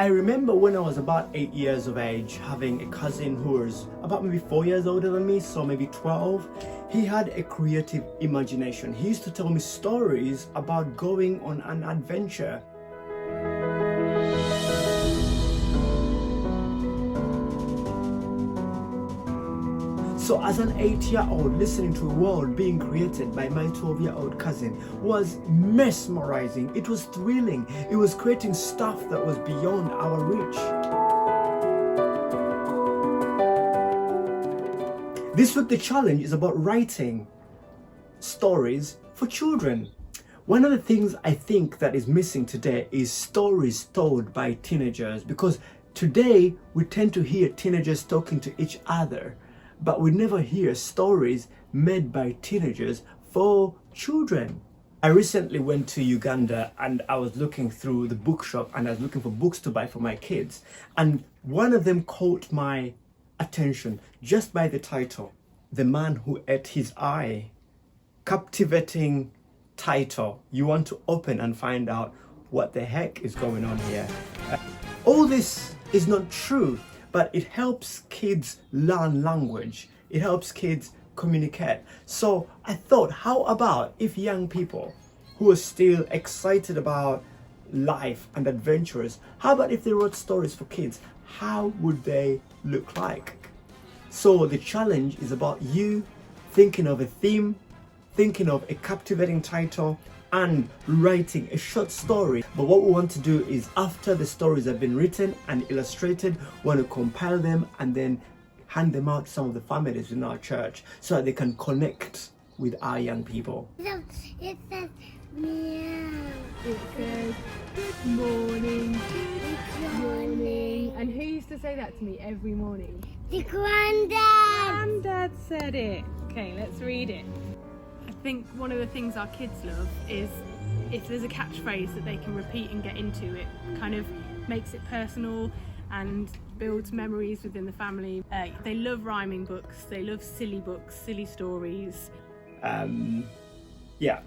I remember when I was about 8 years of age, having a cousin who was about maybe 4 years older than me, so maybe 12. He had a creative imagination. He used to tell me stories about going on an adventure. So as an 8-year-old listening to a world being created by my 12-year-old cousin was mesmerizing. It was thrilling. It was creating stuff that was beyond our reach. This week the challenge is about writing stories for children. One of the things I think that is missing today is stories told by teenagers, because today we tend to hear teenagers talking to each other, but we never hear stories made by teenagers for children. I recently went to Uganda and I was looking through the bookshop and I was looking for books to buy for my kids. And one of them caught my attention just by the title, The Man Who Ate His Eye. Captivating title. You want to open and find out what the heck is going on here. All this is not true, but it helps kids learn language. It helps kids communicate. So I thought, how about if young people who are still excited about life and adventures, how about if they wrote stories for kids? How would they look like? So the challenge is about you thinking of a theme, thinking of a captivating title, and writing a short story. But what we want to do is, after the stories have been written and illustrated, we want to compile them and then hand them out to some of the families in our church so that they can connect with our young people. It says meow. It says, good morning, good morning. And who used to say that to me every morning? The granddad. Granddad said it. Okay, let's read it. I think one of the things our kids love is if there's a catchphrase that they can repeat and get into, it kind of makes it personal and builds memories within the family. They love rhyming books, they love silly stories. Yeah,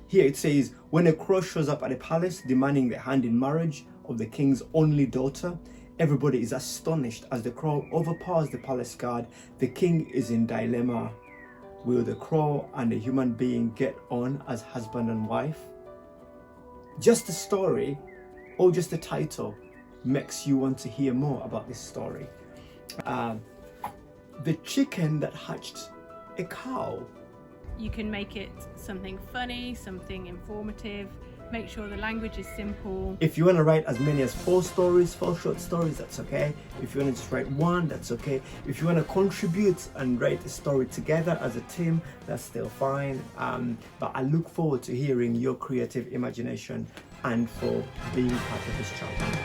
here it says, when a crow shows up at a palace demanding the hand in marriage of the king's only daughter, everybody is astonished as the crow overpowers the palace guard. The king is in dilemma. Will the crow and a human being get on as husband and wife? Just the story, or just the title, makes you want to hear more about this story. The chicken that hatched a cow. You can make it something funny, something informative. Make sure the language is simple. If you want to write as many as 4 short stories, that's okay. If you want to just write 1, that's okay. If you want to contribute and write a story together as a team, that's still fine. But I look forward to hearing your creative imagination and for being part of this challenge.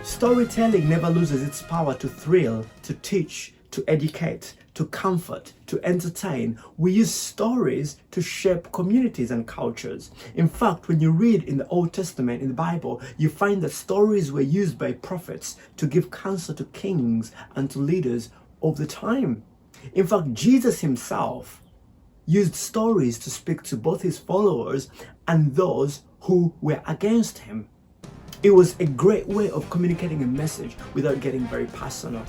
Storytelling never loses its power to thrill, to teach, to educate, to comfort, to entertain. We use stories to shape communities and cultures. In fact, when you read in the Old Testament, in the Bible, you find that stories were used by prophets to give counsel to kings and to leaders of the time. In fact, Jesus himself used stories to speak to both his followers and those who were against him. It was a great way of communicating a message without getting very personal.